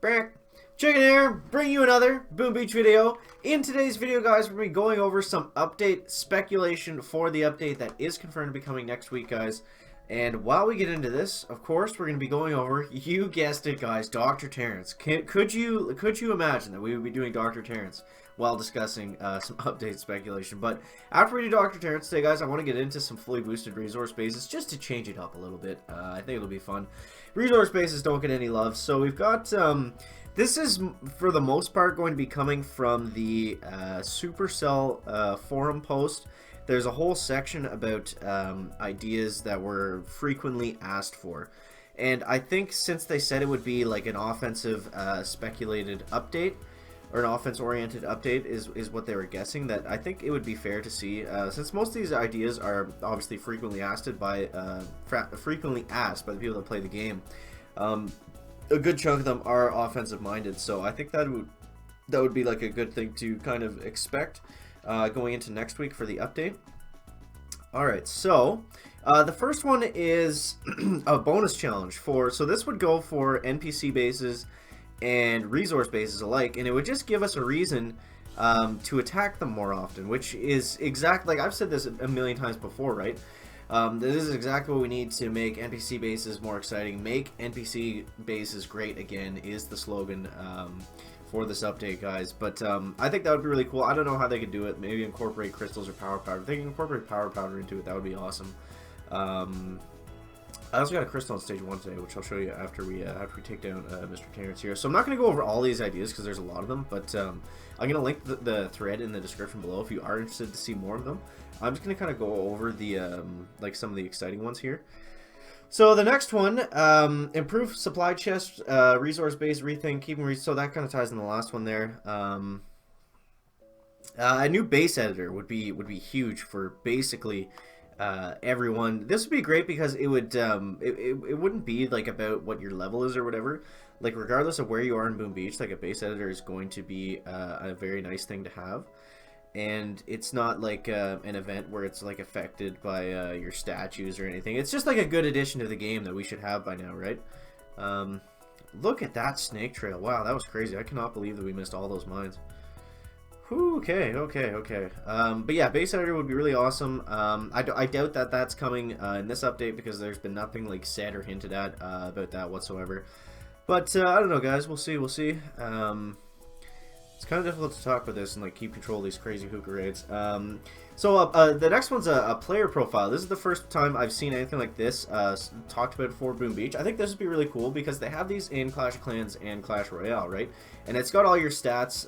Back. Chicken here, bring you another Boom Beach video. In today's video, guys, we're going to be going over some update speculation for the update that is confirmed to be coming next week, guys. And while we get into this, of course, we're going to be going over, you guessed it, guys, Dr. Terrence. Could you imagine that we would be doing Dr. Terrence while discussing some update speculation? But after we do Dr. Terrence today, guys, I want to get into some fully boosted resource bases just to change it up a little bit. I think it'll be fun. Resource bases don't get any love, so we've got... this is, for the most part, going to be coming from the Supercell forum post. There's a whole section about ideas that were frequently asked for. And I think since they said it would be like an offensive speculated update, or an offense-oriented update is what they were guessing, that I think it would be fair to see, since most of these ideas are obviously frequently asked by the people that play the game. A good chunk of them are offensive minded, so I think that would be like a good thing to kind of expect going into next week for the update. Alright, so the first one is a bonus challenge so this would go for NPC bases and resource bases alike, and it would just give us a reason to attack them more often, which is exactly, like I've said this a million times before, right? This is exactly what we need to make NPC bases more exciting. Make NPC bases great again is the slogan for this update, guys. But I think that would be really cool. I don't know how they could do it. Maybe incorporate crystals or power powder. If they can incorporate power powder into it, that would be awesome. I also got a crystal on stage 1 today, which I'll show you after we take down Mr. Terrence here. So I'm not going to go over all these ideas because there's a lot of them, but I'm going to link the thread in the description below if you are interested to see more of them. I'm just going to kind of go over the like some of the exciting ones here. So the next one, improve supply chest, resource base rethink, so that kind of ties in the last one there. A new base editor would be huge for basically everyone. This would be great because it would it wouldn't be like about what your level is or whatever. Like regardless of where you are in Boom Beach, like a base editor is going to be a very nice thing to have. And it's not like an event where it's like affected by your statues or anything. It's just like a good addition to the game that we should have by now, right? Look at that snake trail. Wow, that was crazy. I cannot believe that we missed all those mines. Whew, okay. But yeah, base editor would be really awesome. I doubt that that's coming in this update because there's been nothing like said or hinted at about that whatsoever. But I don't know, guys. We'll see. It's kind of difficult to talk about this and like keep control of these crazy hookah raids. So the next one's a player profile. This is the first time I've seen anything like this talked about for Boom Beach. I think this would be really cool because they have these in Clash of Clans and Clash Royale, right? And it's got all your stats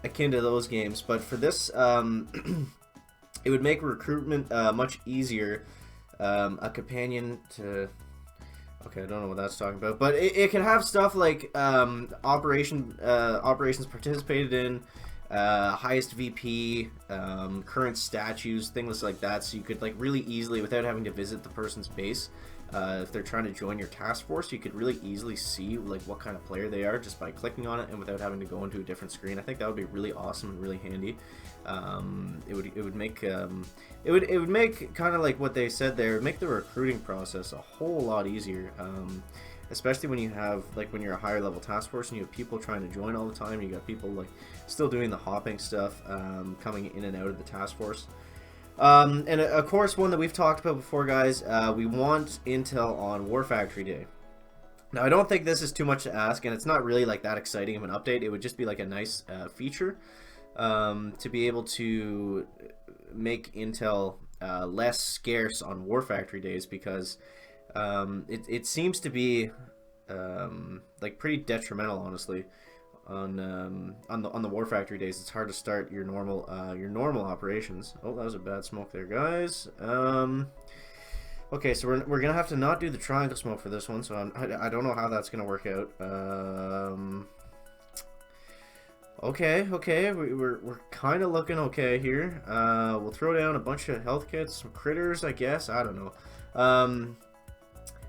akin to those games. But for this, it would make recruitment much easier. A companion to... Okay, I don't know what that's talking about, but it can have stuff like operations participated in, highest VP, current statues, things like that. So you could like really easily, without having to visit the person's base, if they're trying to join your task force, you could really easily see like what kind of player they are just by clicking on it and without having to go into a different screen. I think that would be really awesome and really handy. It would make kind of like what they said there, make the recruiting process a whole lot easier, especially when you have like when you're a higher level task force and you have people trying to join all the time. You got people like still doing the hopping stuff, coming in and out of the task force. And of course, one that we've talked about before, guys, we want intel on War Factory Day. Now, I don't think this is too much to ask, and it's not really like that exciting of an update. It would just be like a nice feature to be able to make intel less scarce on War Factory days, because it seems to be like pretty detrimental, honestly, on the War Factory days. It's hard to start your normal operations. Oh, that was a bad smoke there, guys. Okay, so we're gonna have to not do the triangle smoke for this one, so I don't know how that's gonna work out. Okay, we're kind of looking okay here. We'll throw down a bunch of health kits, some critters, I guess. I don't know.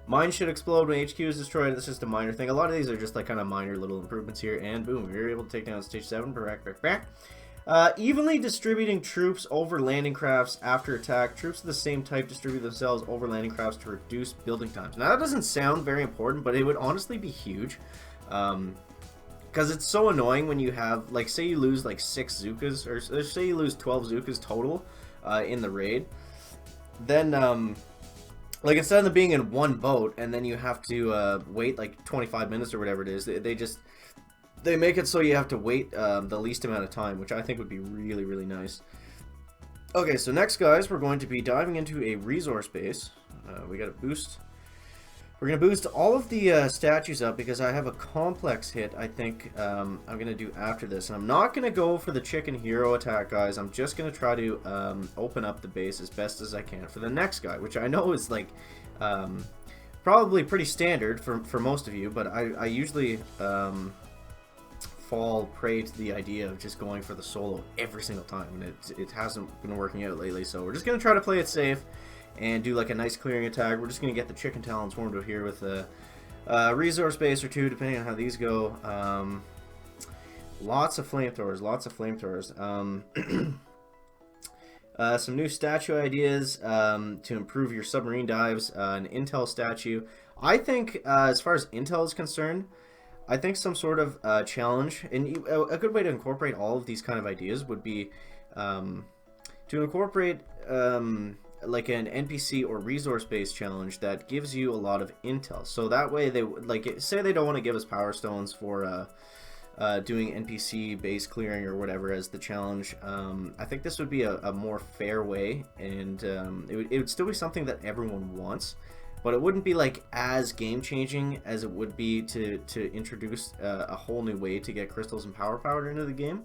Mine should explode when HQ is destroyed. That's just a minor thing. A lot of these are just like kind of minor little improvements here, and boom, you're able to take down stage 7. Evenly distributing troops over landing crafts after attack. Troops of the same type distribute themselves over landing crafts to reduce building times. Now that doesn't sound very important, but it would honestly be huge. Because it's so annoying when you have, like, say you lose like 6 Zukas, or say you lose 12 Zukas total in the raid, then like instead of being in one boat and then you have to wait like 25 minutes or whatever it is, they make it so you have to wait the least amount of time, which I think would be really, really nice. Okay, so next, guys, we're going to be diving into a resource base. We got a boost. We're going to boost all of the statues up because I have a complex hit, I think, I'm going to do after this. And I'm not going to go for the chicken hero attack, guys. I'm just going to try to open up the base as best as I can for the next guy, which I know is, like, probably pretty standard for most of you, but I usually fall prey to the idea of just going for the solo every single time, and it hasn't been working out lately, so we're just going to try to play it safe and do like a nice clearing attack. We're just going to get the chicken talons formed out here with a resource base or two, depending on how these go. Lots of flamethrowers, lots of flamethrowers. Some new statue ideas to improve your submarine dives. An intel statue. I think, as far as intel is concerned, I think some sort of challenge, and a good way to incorporate all of these kind of ideas would be to incorporate like an NPC or resource-based challenge that gives you a lot of intel. So that way, they like say they don't want to give us power stones for doing NPC base clearing or whatever as the challenge. I think this would be a more fair way, and it would still be something that everyone wants. But it wouldn't be like as game-changing as it would be to introduce a whole new way to get crystals and power powder into the game.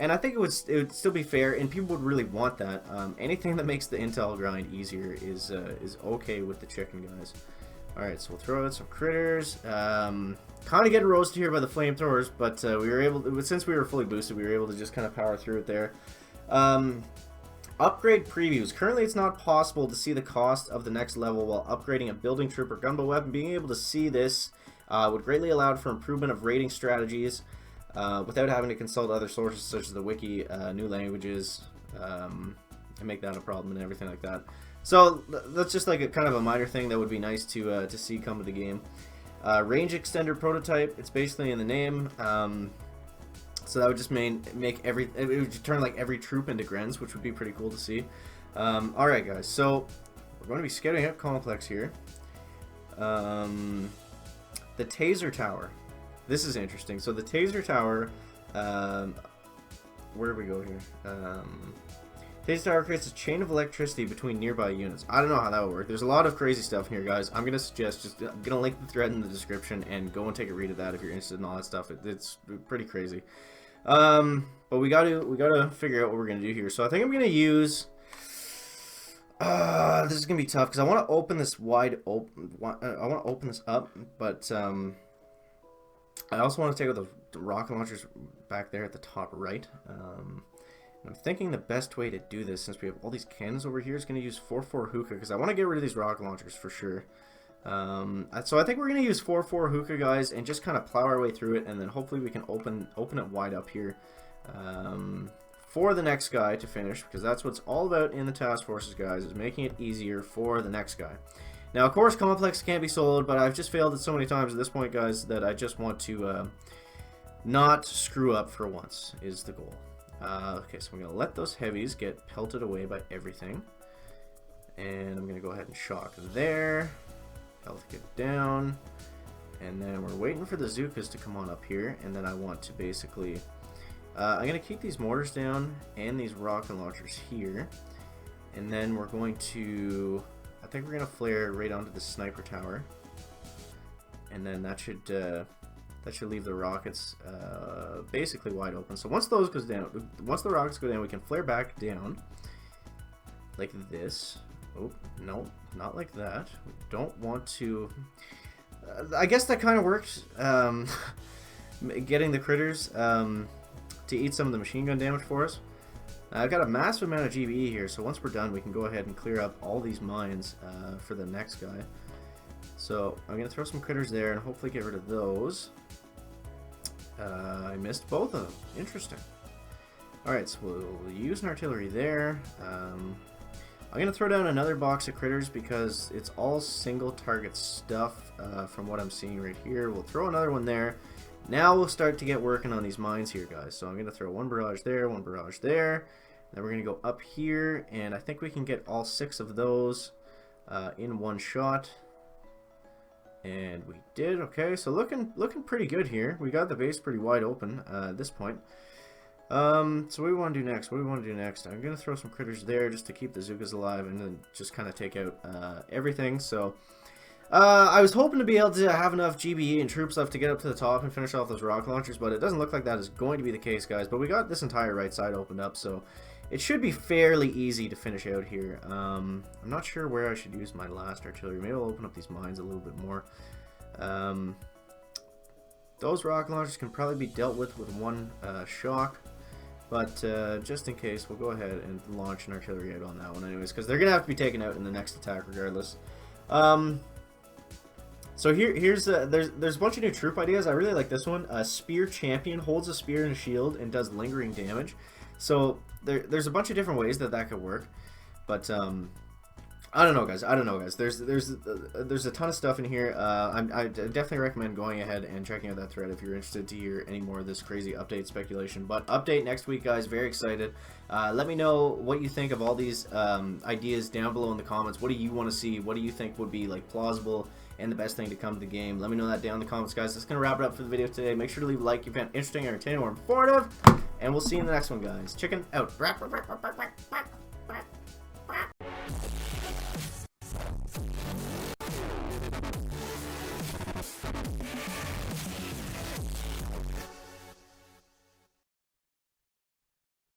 And I think it would still be fair, and people would really want that. Anything that makes the intel grind easier is okay with the chicken, guys. All right, so we'll throw out some critters. Kind of getting roasted here by the flamethrowers, but we were able to, since we were fully boosted, we were able to just kind of power through it there. Upgrade previews. Currently, it's not possible to see the cost of the next level while upgrading a building troop or gunboat weapon. Being able to see this would greatly allow for improvement of raiding strategies without having to consult other sources such as the wiki, new languages, and make that a problem and everything like that. So that's just like a kind of a minor thing that would be nice to see come to the game. Range extender prototype. It's basically in the name. So that would just make it would turn like every troop into Grens, which would be pretty cool to see. Alright, guys, so we're going to be scouting out complex here. The taser tower. This is interesting. So the taser tower, where do we go here? Taser tower creates a chain of electricity between nearby units. I don't know how that would work. There's a lot of crazy stuff here, guys. I'm gonna suggest I'm gonna link the thread in the description and go and take a read of that if you're interested in all that stuff. It's pretty crazy. But we gotta figure out what we're gonna do here. So I think I'm gonna use. This is gonna be tough because I want to open this wide open. I want to open this up, but I also want to take out the rocket launchers back there at the top right. I'm thinking the best way to do this, since we have all these cannons over here, is going to use 4-4 hookah, because I want to get rid of these rocket launchers for sure. So I think we're going to use 4-4 hookah, guys, and just kind of plow our way through it, and then hopefully we can open it wide up here for the next guy to finish, because that's what's all about in the task forces, guys, is making it easier for the next guy. Now, of course, complex can't be soloed, but I've just failed it so many times at this point, guys, that I just want to not screw up for once, is the goal. Okay, so I'm going to let those heavies get pelted away by everything. And I'm going to go ahead and shock there. Health get down. And then we're waiting for the Zukas to come on up here. And then I want to basically... I'm going to keep these mortars down and these rocket launchers here. And then we're going to... I think we're going to flare right onto the sniper tower. And then that should leave the rockets basically wide open. So once those goes down, once the rockets go down, we can flare back down like this. Oh no, not like that. We don't want to. I guess that kind of worked. Getting the critters to eat some of the machine gun damage for us. I've got a massive amount of GBE here, so once we're done, we can go ahead and clear up all these mines for the next guy. So I'm going to throw some critters there and hopefully get rid of those. I missed both of them. Interesting. Alright, so we'll use an artillery there. I'm gonna throw down another box of critters because it's all single target stuff from what I'm seeing right here. We'll throw another one there. Now we'll start to get working on these mines here, guys. So I'm gonna throw one barrage there, one barrage there. Then we're gonna go up here, and I think we can get all 6 of those in one shot. And we did. Okay, so looking pretty good here. We got the base pretty wide open at this point. So what do we want to do next? What do we want to do next? I'm going to throw some critters there just to keep the Zookas alive and then just kind of take out everything. So I was hoping to be able to have enough GBE and troops left to get up to the top and finish off those rocket launchers, but it doesn't look like that is going to be the case, guys. But we got this entire right side opened up, so it should be fairly easy to finish out here. I'm not sure where I should use my last artillery. Maybe I'll open up these mines a little bit more. Those rocket launchers can probably be dealt with one shock. But just in case, we'll go ahead and launch an artillery out on that one anyways, because they're going to have to be taken out in the next attack regardless. So here's there's a bunch of new troop ideas. I really like this one. Spear Champion holds a spear and a shield and does lingering damage. So there's a bunch of different ways that could work. But I don't know, guys. There's a ton of stuff in here. I definitely recommend going ahead and checking out that thread if you're interested to hear any more of this crazy update speculation. But update next week, guys. Very excited. Let me know what you think of all these ideas down below in the comments. What do you want to see? What do you think would be like plausible and the best thing to come to the game? Let me know that down in the comments, guys. That's gonna wrap it up for the video today. Make sure to leave a like if you found it interesting, entertaining, or informative. And we'll see you in the next one, guys. Chicken out.